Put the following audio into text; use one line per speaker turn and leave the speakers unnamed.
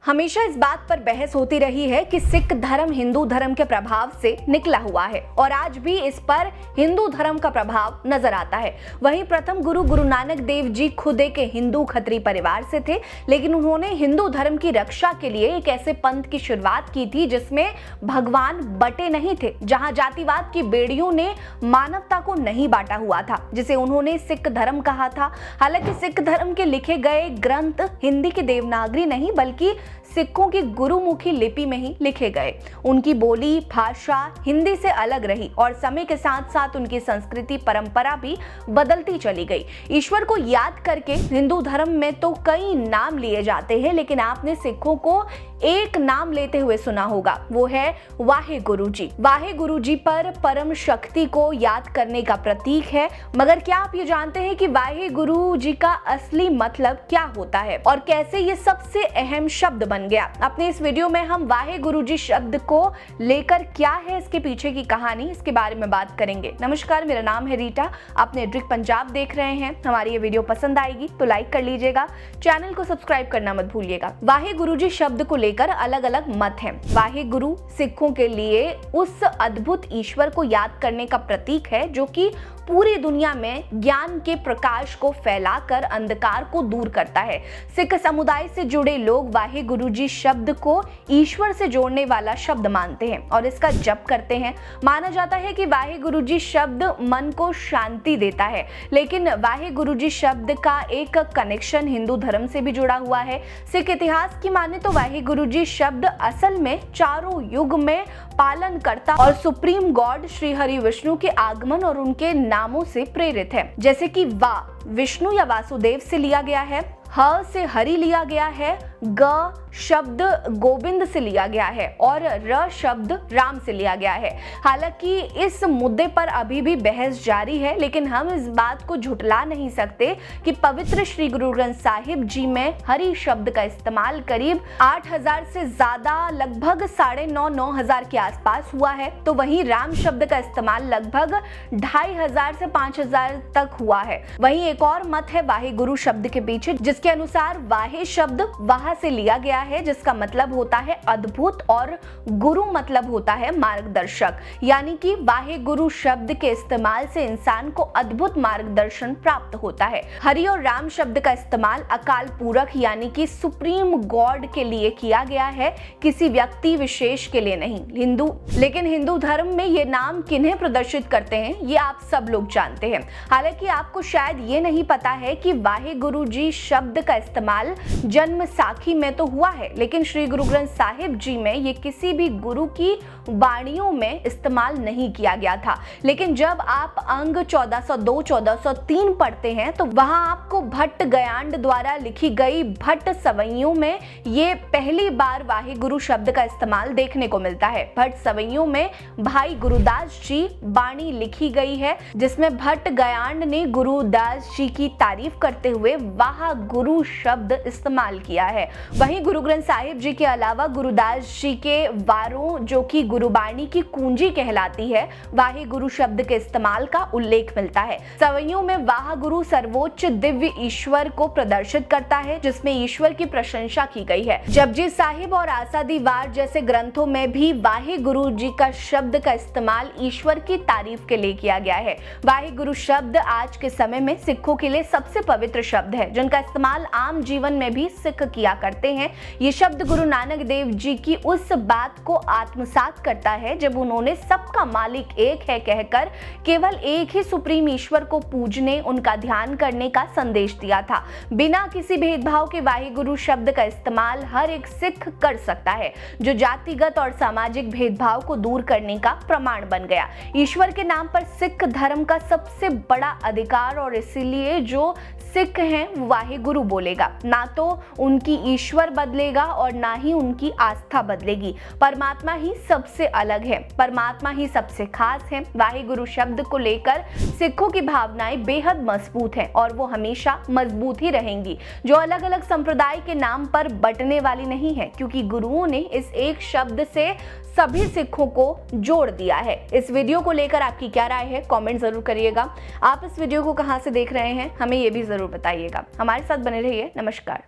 हमेशा इस बात पर बहस होती रही है कि सिख धर्म हिंदू धर्म के प्रभाव से निकला हुआ है और आज भी इस पर हिंदू धर्म का प्रभाव नजर आता है। वहीं प्रथम गुरु गुरु नानक देव जी खुद एक हिंदू खत्री परिवार से थे, लेकिन उन्होंने हिंदू धर्म की रक्षा के लिए एक ऐसे पंथ की शुरुआत की थी जिसमें भगवान बटे नहीं थे, जहां जातिवाद की बेड़ियों ने मानवता को नहीं बांटा हुआ था, जिसे उन्होंने सिख धर्म कहा था। हालांकि सिख धर्म के लिखे गए ग्रंथ हिंदी की देवनागरी नहीं बल्कि सिखों की गुरुमुखी लिपि में ही लिखे गए। उनकी बोली भाषा हिंदी से अलग रही और समय के साथ साथ उनकी संस्कृति परंपरा भी बदलती चली गई। ईश्वर को याद करके हिंदू धर्म में तो कई नाम लिए जाते हैं, लेकिन आपने सिखों को एक नाम लेते हुए सुना होगा, वो है वाहे गुरु जी। वाहे गुरु जी पर परम शक्ति को याद करने का प्रतीक है। मगर क्या आप ये जानते हैं कि वाहे गुरु जी का असली मतलब क्या होता है और कैसे ये सबसे अहम शब्द बन गया? अपने इस वीडियो में हम वाहे गुरु जी शब्द को लेकर क्या है इसके पीछे की कहानी, इसके बारे में बात करेंगे। नमस्कार, मेरा नाम है रीटा, आप नेट्रिक पंजाब देख रहे हैं। हमारी ये वीडियो पसंद आएगी तो लाइक कर लीजिएगा, चैनल को सब्सक्राइब करना मत भूलिएगा। वाहे गुरु जी शब्द को लेकर अलग अलग मत हैं। वाहे गुरु सिखों के लिए उस अद्भुत ईश्वर को याद करने का प्रतीक है जो कि पूरी दुनिया में ज्ञान के प्रकाश को फैलाकर अंधकार को दूर करता है। सिख समुदाय से जुड़े लोग वाहे गुरु जी शब्द को ईश्वर से जोड़ने वाला शब्द मानते हैं और इसका जप करते हैं। माना जाता है कि वाहे गुरु जी शब्द मन को शांति देता है, लेकिन वाहे गुरु जी शब्द का एक कनेक्शन हिंदू धर्म से भी जुड़ा हुआ है। सिख इतिहास की माने तो वाहे गुरु जी शब्द असल में चारों युग में पालन करता और सुप्रीम गॉड श्री हरि विष्णु के आगमन और उनके नामों से प्रेरित है। जैसे कि वा विष्णु या वासुदेव से लिया गया है, ह से हरि लिया गया है, ग शब्द गोविंद से लिया गया है और र शब्द राम से लिया गया है। हालांकि इस मुद्दे पर अभी भी बहस जारी है, लेकिन हम इस बात को झुठला नहीं सकते कि पवित्र श्री गुरु ग्रंथ साहिब जी में हरि शब्द का इस्तेमाल करीब 8000 से ज्यादा, लगभग 9,500 के आसपास हुआ है। तो वहीं राम शब्द का इस्तेमाल लगभग 2500 से 5000 तक हुआ है। वहीं एक और मत है वाहे गुरु शब्द के पीछे, जिसके अनुसार वाहे शब्द वाह से लिया गया है, जिसका मतलब होता है अद्भुत और गुरु मतलब होता है मार्गदर्शक। यानी कि वाहे गुरु शब्द के इस्तेमाल से इंसान को अद्भुत मार्गदर्शन प्राप्त होता है। हरि और राम शब्द का इस्तेमाल अकाल पूरक यानी कि सुप्रीम गॉड के लिए किया गया है, किसी व्यक्ति विशेष के लिए नहीं। लेकिन हिंदू धर्म में ये नाम किन्हें प्रदर्शित करते हैं ये आप सब लोग जानते हैं। हालांकि आपको शायद ये नहीं पता है कि वाहे गुरु जी शब्द का इस्तेमाल जन्म साखी में तो हुआ है, लेकिन श्री गुरु ग्रंथ साहिब जी में ये किसी भी गुरु की वाणियों में इस्तेमाल नहीं किया गया था। लेकिन जब आप अंग 1402 1403 पढ़ते हैं तो वहां आपको भट्ट गयांड द्वारा लिखी गई भट्ट सवैयों में ये पहली बार वाहे गुरु शब्द का इस्तेमाल देखने को मिलता है। भट्ट सवैयों में भाई गुरुदास जी वाणी लिखी गई है, जिसमें भट्ट गयांड ने गुरुदास जी की तारीफ करते हुए वाह गुरु शब्द इस्तेमाल किया है। वहीं गुरु ग्रंथ साहिब जी के अलावा गुरुदास जी के वारों, जो कि गुरुबाणी की कुंजी कहलाती है, वाहे गुरु शब्द के इस्तेमाल का उल्लेख मिलता है। सवैयों में वाह गुरु सर्वोच्च दिव्य ईश्वर को प्रदर्शित करता है, जिसमें ईश्वर की प्रशंसा की गई है। जपजी साहिब और आसादी वार जैसे ग्रंथों में भी वाहे गुरु जी का शब्द का इस्तेमाल ईश्वर की तारीफ के लिए किया गया है। वाहे गुरु शब्द आज के समय में सिखों के लिए सबसे पवित्र शब्द है, जिनका इस्तेमाल आम जीवन में भी सिख किया करते हैं। ये शब्द गुरु नानक देव जी की उस बात को आत्मसात करता है जब उन्होंने सबका मालिक एक है कहकर केवल एक ही सुप्रीम ईश्वर को पूजने, उनका ध्यान करने का संदेश दिया था। बिना किसी भेदभाव के वाहे गुरु शब्द का इस्तेमाल हर एक सिख कर सकता है, जो जातिगत और सामाजिक भेदभाव को दूर करने का प्रमाण बन गया। ईश्वर के नाम पर सिख धर्म का सबसे बड़ा अधिकार, और इसीलिए जो सिख हैं वाहे गुरु बोलेगा। ना तो उनकी ईश्वर बदलेगा और ना ही उनकी आस्था बदलेगी। परमात्मा ही सबसे अलग है, परमात्मा ही सबसे खास है। वाहे गुरु शब्द को लेकर सिखों की भावनाएं बेहद मजबूत हैं और वो हमेशा मजबूत ही रहेंगी, जो अलग अलग संप्रदाय के नाम पर बंटने वाली नहीं है, क्योंकि गुरुओं ने इस एक शब्द से सभी सिखों को जोड़ दिया है। इस वीडियो को लेकर आपकी क्या राय है, कमेंट जरूर करिएगा। आप इस वीडियो को कहां से देख रहे हैं हमें ये भी जरूर बताइएगा। हमारे साथ बने रहिए। नमस्कार।